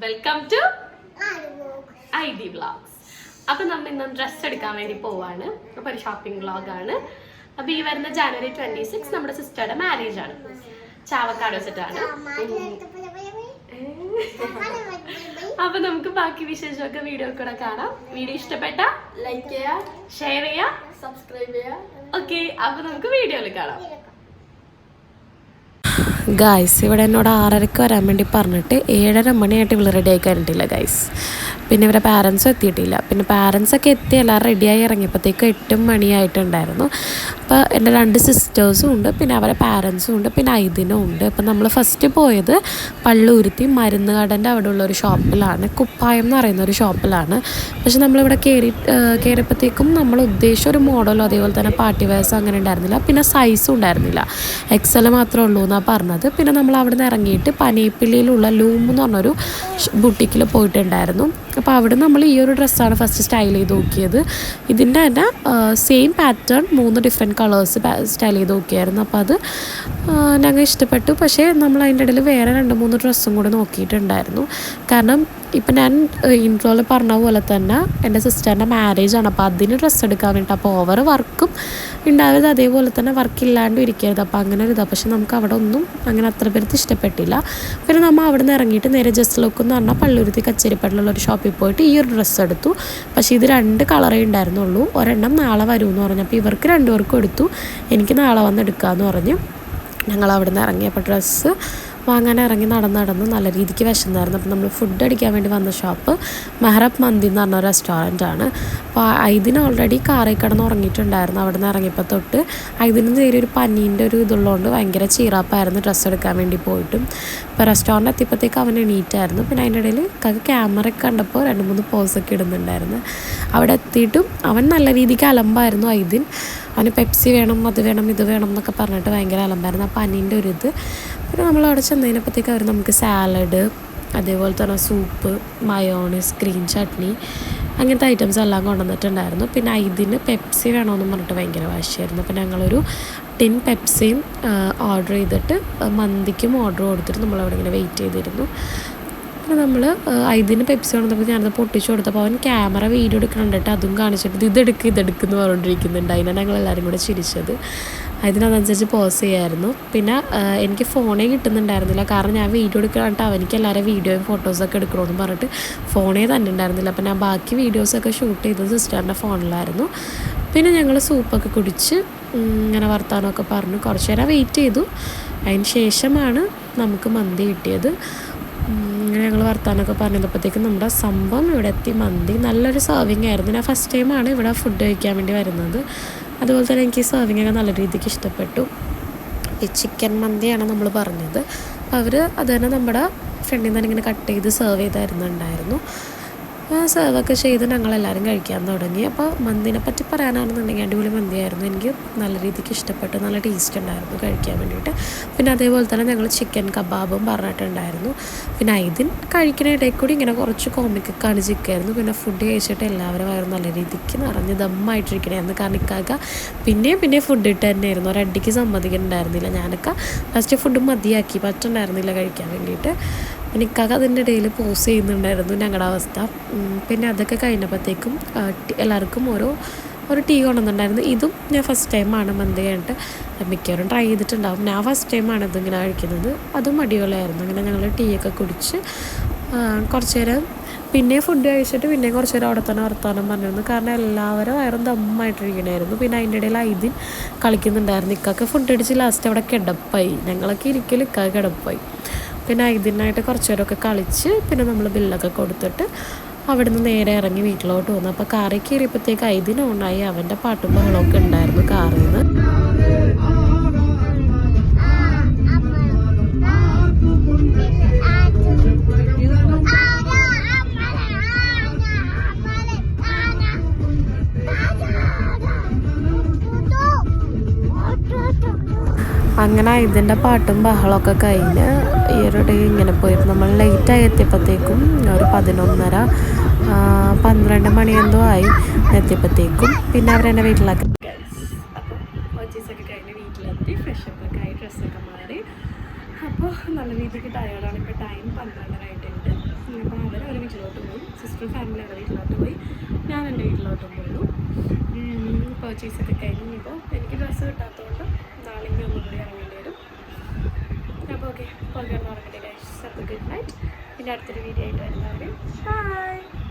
Welcome to ID vlogs. അപ്പോൾ നമ്മൾ ഇന്ന് ഡ്രസ്സ് എടുക്കാൻ വേണ്ടി പോവാണ്. അപ്പോൾ ഒരു ഷോപ്പിംഗ് വ്ളോഗാണ്. അപ്പോൾ ഈ വരുന്ന January 26 നമ്മുടെ സിസ്റ്ററുടെ മാരേജ് ആണ്. ചാവക്കാട് വെച്ചിട്ടാണ്. അപ്പോൾ നമുക്ക് ബാക്കി വിശേഷമൊക്കെ വീഡിയോ കൂടെ കാണാം. വീഡിയോ ഇഷ്ടപ്പെട്ട ലൈക്ക് ചെയ്യുക, ഷെയർ ചെയ്യുക, സബ്സ്ക്രൈബ് ചെയ്യുക. ഓക്കെ, അപ്പോൾ നമുക്ക് വീഡിയോയിൽ കാണാം. ഗായ്സ് ഇവിടെ എന്നോട് 6:30 വരാൻ വേണ്ടി പറഞ്ഞിട്ട് 7:30 മണിയായിട്ട് ഇവൾ റെഡി ആയി കഴിഞ്ഞിട്ടില്ല ഗായ്സ്. പിന്നെ ഇവരെ പാരൻസും എത്തിയിട്ടില്ല. പിന്നെ പാരൻസൊക്കെ എത്തി എല്ലാവരും റെഡിയായി ഇറങ്ങിയപ്പോഴത്തേക്ക് 8 മണിയായിട്ടുണ്ടായിരുന്നു. അപ്പോൾ എൻ്റെ 2 സിസ്റ്റേഴ്സും ഉണ്ട്, പിന്നെ അവരെ പാരൻസും ഉണ്ട്, പിന്നെ ഐദിനും ഉണ്ട്. അപ്പോൾ നമ്മൾ ഫസ്റ്റ് പോയത് പള്ളൂരുത്തി മരുന്നുകടൻ്റെ അവിടെ ഉള്ളൊരു ഷോപ്പിലാണ്, കുപ്പായം എന്ന് പറയുന്ന ഒരു ഷോപ്പിലാണ്. പക്ഷെ നമ്മളിവിടെ കയറിയപ്പോഴത്തേക്കും നമ്മൾ ഉദ്ദേശിച്ച ഒരു മോഡലോ അതേപോലെ തന്നെ പാർട്ടി വെയർസോ അങ്ങനെ ഉണ്ടായിരുന്നില്ല. പിന്നെ സൈസും ഉണ്ടായിരുന്നില്ല, XL മാത്രമേ ഉള്ളൂ എന്നാണ് പറഞ്ഞത്. പിന്നെ നമ്മൾ അവിടെ നിന്ന് ഇറങ്ങിയിട്ട് പനേപ്പിള്ളിയിലുള്ള ലൂം എന്ന് പറഞ്ഞൊരു ബുട്ടിക്കിൽ പോയിട്ടുണ്ടായിരുന്നു. അപ്പോൾ അവിടെ നമ്മൾ ഈ ഒരു ഡ്രസ്സാണ് ഫസ്റ്റ് സ്റ്റൈൽ ചെയ്ത് നോക്കിയത്. ഇതിൻ്റെ തന്നെ same pattern 3 different colours style ചെയ്ത് നോക്കിയായിരുന്നു. അപ്പോൾ അത് ഞങ്ങൾ ഇഷ്ടപ്പെട്ടു. പക്ഷേ നമ്മൾ അതിൻ്റെ ഇടയിൽ വേറെ 2-3 ഡ്രസ്സും കൂടെ നോക്കിയിട്ടുണ്ടായിരുന്നു. കാരണം ഇപ്പം ഞാൻ ഇൻട്രോയിൽ പറഞ്ഞ പോലെ തന്നെ എൻ്റെ സിസ്റ്ററിൻ്റെ മാരേജാണ്. അപ്പോൾ അതിന് ഡ്രസ്സ് എടുക്കാൻ വേണ്ടിയിട്ട്, അപ്പോൾ ഓവർ വർക്കും ഉണ്ടാവരുത്, അതേപോലെ തന്നെ വർക്കില്ലാണ്ടും ഇരിക്കരുത്. അപ്പോൾ അങ്ങനെ ഒരു ഇതാണ്. പക്ഷെ നമുക്ക് അവിടെ ഒന്നും അങ്ങനെ അത്ര പേർക്ക് ഇഷ്ടപ്പെട്ടില്ല. പിന്നെ നമ്മൾ അവിടെ നിന്ന് ഇറങ്ങിയിട്ട് നേരെ ജസ്റ്റ് ലുക്ക് എന്ന് പറഞ്ഞാൽ പള്ളൂരുത്തി കച്ചേരിപ്പേട്ടിലുള്ള ഒരു ഷോപ്പിൽ പോയിട്ട് ഈ ഒരു ഡ്രസ്സ് എടുത്തു. പക്ഷേ ഇത് 2 കളറേ ഉണ്ടായിരുന്നുള്ളൂ. ഒരെണ്ണം നാളെ വരുമെന്ന് പറഞ്ഞു. അപ്പോൾ ഇവർക്ക് 2 പേർക്കും എടുത്തു, എനിക്ക് നാളെ വന്ന് എടുക്കാമെന്ന് പറഞ്ഞ് ഞങ്ങൾ അവിടെ നിന്ന് ഇറങ്ങിയപ്പോൾ ഡ്രസ്സ് വാങ്ങാൻ ഇറങ്ങി നടന്ന് നല്ല രീതിക്ക് വിശന്നായിരുന്നു. അപ്പോൾ നമ്മൾ ഫുഡ് അടിക്കാൻ വേണ്ടി വന്ന ഷോപ്പ് മെഹ്റബ് മന്തി എന്ന് പറഞ്ഞ റെസ്റ്റോറൻറ്റാണ്. അപ്പോൾ ഇതിന് ഓൾറെഡി കാറിൽ കിടന്ന് ഉറങ്ങിയിട്ടുണ്ടായിരുന്നു. അവിടെ നിന്ന് ഇറങ്ങിയപ്പോൾ തൊട്ട് ഇതിന് ചെറിയൊരു പനീൻ്റെ ഒരു ഇതുള്ളതുകൊണ്ട് ഭയങ്കര ചീറാപ്പായിരുന്നു ഡ്രസ്സ് എടുക്കാൻ വേണ്ടി പോയിട്ടും. ഇപ്പോൾ റെസ്റ്റോറൻറ്റ് എത്തിയപ്പോഴത്തേക്ക് അവൻ എണീറ്റായിരുന്നു. പിന്നെ അതിൻ്റെ ഇടയിൽ ക്യാമറയൊക്കെ കണ്ടപ്പോൾ 2-3 പോസൊക്കെ ഇടുന്നുണ്ടായിരുന്നു. അവിടെ എത്തിയിട്ടും അവൻ നല്ല രീതിക്ക് അലമ്പായിരുന്നു. അവന് പെപ്സി വേണം, അത് വേണം, ഇത് വേണം എന്നൊക്കെ പറഞ്ഞിട്ട് ഭയങ്കര അലമ്പായിരുന്നു. അപ്പോൾ പനീൻ്റെ ഒരു ഇത്. പിന്നെ നമ്മളവിടെ ചെന്നതിനപ്പോഴത്തേക്ക് അവർ നമുക്ക് സാലഡ്, അതേപോലെ തന്നെ സൂപ്പ്, മയോണൈസ്, ഗ്രീൻ ചട്നി, അങ്ങനത്തെ ഐറ്റംസ് എല്ലാം കൊണ്ടുവന്നിട്ടുണ്ടായിരുന്നു. പിന്നെ ഇതിന് പെപ്സി വേണമെന്ന് പറഞ്ഞിട്ട് ഭയങ്കര വാശിയായിരുന്നു. അപ്പോൾ ഞങ്ങളൊരു ടിൻ പെപ്സിയും ഓർഡർ ചെയ്തിട്ട് മന്തിക്കും ഓർഡർ കൊടുത്തിട്ട് നമ്മളവിടെ ഇങ്ങനെ വെയിറ്റ് ചെയ്തിരുന്നു. പിന്നെ നമ്മൾ ഇതിന് പെപ്സി കൊണ്ടുവന്നപ്പോൾ ഞാനത് പൊട്ടിച്ചു കൊടുത്തപ്പോൾ അവൻ ക്യാമറ വീഡിയോ എടുക്കണുണ്ടിട്ട് അതും കാണിച്ചിട്ട് ഇതെടുക്കുന്നു പറഞ്ഞുകൊണ്ടിരിക്കുന്നുണ്ട്. അതിനാണ് ഞങ്ങളെല്ലാവരും കൂടെ ചിരിച്ചത്. അതിനനുസരിച്ച് പോസ് ചെയ്യായിരുന്നു. പിന്നെ എനിക്ക് ഫോണേ കിട്ടുന്നുണ്ടായിരുന്നില്ല, കാരണം ഞാൻ വീഡിയോ എടുക്കാനായിട്ട് അവനിക്ക് എല്ലാവരും വീഡിയോയും ഫോട്ടോസൊക്കെ എടുക്കണമെന്ന് പറഞ്ഞിട്ട് ഫോണേ തന്നെ ഉണ്ടായിരുന്നില്ല. അപ്പോൾ ഞാൻ ബാക്കി വീഡിയോസൊക്കെ ഷൂട്ട് ചെയ്തത് സിസ്റ്ററിൻ്റെ ഫോണിലായിരുന്നു. പിന്നെ ഞങ്ങൾ സൂപ്പൊക്കെ കുടിച്ച് ഇങ്ങനെ വർത്താനമൊക്കെ പറഞ്ഞു കുറച്ച് നേരം വെയിറ്റ് ചെയ്തു. അതിന് ശേഷമാണ് നമുക്ക് മന്തി കിട്ടിയത്. ഇങ്ങനെ ഞങ്ങൾ വർത്താനമൊക്കെ പറഞ്ഞപ്പോഴത്തേക്കും നമ്മുടെ സംഭവം ഇവിടെ എത്തി. മന്തി നല്ലൊരു സെർവിങ് ആയിരുന്നു. ഞാൻ ഫസ്റ്റ് ടൈമാണ് ഇവിടെ ഫുഡ് കഴിക്കാൻ വേണ്ടി വരുന്നത്. അതുപോലെ തന്നെ എനിക്ക് ഈ സെർവിങ്ങൊക്കെ നല്ല രീതിക്ക് ഇഷ്ടപ്പെട്ടു. ഈ ചിക്കൻ മന്തിയാണ് നമ്മൾ പറഞ്ഞത്. അപ്പോൾ അവർ അത് തന്നെ നമ്മുടെ ഫ്രണ്ടിൽ നിന്ന് തന്നെ ഇങ്ങനെ കട്ട് ചെയ്ത് സെർവ് ചെയ്തായിരുന്നുണ്ടായിരുന്നു. സെർവൊക്കെ ചെയ്ത് ഞങ്ങളെല്ലാവരും കഴിക്കാൻ തുടങ്ങി. അപ്പോൾ മന്തിനെ പറ്റി പറയാനാണെന്നുണ്ടെങ്കിൽ അടിപൊളി മന്തിയായിരുന്നു. എനിക്ക് നല്ല രീതിക്ക് ഇഷ്ടപ്പെട്ടു, നല്ല ടേസ്റ്റ് ഉണ്ടായിരുന്നു കഴിക്കാൻ വേണ്ടിയിട്ട്. പിന്നെ അതേപോലെ തന്നെ ഞങ്ങൾ ചിക്കൻ കബാബും പറഞ്ഞിട്ടുണ്ടായിരുന്നു. പിന്നെ ഇതിന് കഴിക്കുന്ന ഇടയിൽ കൂടി ഇങ്ങനെ കുറച്ച് കോമിക്കൊക്കെ കാണിച്ചിരിക്കുകയായിരുന്നു. പിന്നെ ഫുഡ് കഴിച്ചിട്ട് എല്ലാവരും വയറും നല്ല രീതിക്ക് നിറഞ്ഞ് ദമ്മായിട്ടിരിക്കണമായിരുന്നു. കാരണം ഇക്കാക്ക പിന്നെ ഫുഡ് ഇട്ട് തന്നെയായിരുന്നു. ഒരടിക്ക് സമ്മതിക്കുന്നുണ്ടായിരുന്നില്ല. ഞാനൊക്കെ ഫസ്റ്റ് ഫുഡ് മതിയാക്കി, പറ്റുന്നുണ്ടായിരുന്നില്ല കഴിക്കാൻ വേണ്ടിയിട്ട്. എനിക്കാകെ അതിൻ്റെ ഇടയിൽ പോസ് ചെയ്യുന്നുണ്ടായിരുന്നു ഞങ്ങളുടെ അവസ്ഥ. പിന്നെ അതൊക്കെ കഴിഞ്ഞപ്പോഴത്തേക്കും എല്ലാവർക്കും ഒരു ടീ കൊണ്ടുവന്നിട്ടുണ്ടായിരുന്നു. ഇതും ഞാൻ ഫസ്റ്റ് ടൈമാണ് മന്തി കഴിഞ്ഞിട്ട്, മിക്കവരും ട്രൈ ചെയ്തിട്ടുണ്ടാവും. ഞാൻ ഫസ്റ്റ് ടൈമാണ് ഇതിങ്ങനെ കഴിക്കുന്നത്. അതും അടിപൊളിയായിരുന്നു. അങ്ങനെ ഞങ്ങൾ ടീയൊക്കെ കുടിച്ച് കുറച്ച് നേരം പിന്നെ ഫുഡ് കഴിച്ചിട്ട് പിന്നെ കുറച്ച് നേരം അവിടെ തന്നെ വർത്താനം പറഞ്ഞിരുന്നു. കാരണം എല്ലാവരും വയറും ദമ്മായിട്ടിരിക്കണമായിരുന്നു. പിന്നെ അതിൻ്റെ ഇടയിൽ ഇതിൻ കളിക്കുന്നുണ്ടായിരുന്നു. ഇക്കൊക്കെ ഫുഡ് അടിച്ച് ലാസ്റ്റ് അവിടെ കിടപ്പായി. ഞങ്ങളൊക്കെ ഇരിക്കലും ഇക്കൊക്കെ കിടപ്പായി. പിന്നെ ഇതിനായിട്ട് കുറച്ച് നേരമൊക്കെ കളിച്ച് പിന്നെ നമ്മൾ ബില്ലൊക്കെ കൊടുത്തിട്ട് അവിടെ നിന്ന് നേരെ ഇറങ്ങി വീട്ടിലോട്ട് വന്നു. അപ്പോൾ കാറിൽ കയറിയപ്പോഴത്തേക്ക് ഇതിന് ഓണായി. അവൻ്റെ പാട്ടും ബഹളമൊക്കെ ഉണ്ടായിരുന്നു കാറിൽ നിന്ന്. അങ്ങനെ ഇതിൻ്റെ പാട്ടും ബഹളമൊക്കെ കഴിഞ്ഞ് ഈ ഒരു ഡേ ഇങ്ങനെ പോയിരുന്നു. നമ്മൾ ലേറ്റായി എത്തിയപ്പോഴത്തേക്കും ഒരു 11:30-12 മണി എന്തോ ആയി എത്തിയപ്പോഴത്തേക്കും. പിന്നെ അവരെന്നെ വീട്ടിലാക്കി. അപ്പോൾ പർച്ചേസൊക്കെ കഴിഞ്ഞ് വീട്ടിലെത്തി, ഫ്രഷപ്പൊക്കെ ആയി, ഡ്രസ്സൊക്കെ മാറി. അപ്പോൾ നല്ല രീതിക്ക് ടയേർഡാണ്. ഇപ്പോൾ ടൈം 12:30 ആയിട്ടുണ്ട്. അപ്പോൾ സിസ്റ്റർ ഫാമിലി അവരുടെ വീട്ടിലോട്ട് പോയി, ഞാൻ എൻ്റെ വീട്ടിലോട്ടും പോയിരുന്നു. പർച്ചേസൊക്കെ കഴിഞ്ഞു. ഇപ്പോൾ എനിക്ക് ഡ്രസ്സ് കിട്ടാത്തതുകൊണ്ട് നാളെ ഇനി ഒന്നും കൂടി ഇറങ്ങേണ്ടി വരും. അപ്പോൾ ഓക്കെ, പോകാൻ ഉറങ്ങട്ടെ ഗൈസ്. അപ്പോൾ ഗുഡ് നൈറ്റ്. പിന്നെ അടുത്തൊരു വീഡിയോ ആയിട്ട് വരുന്നവരും ബൈ.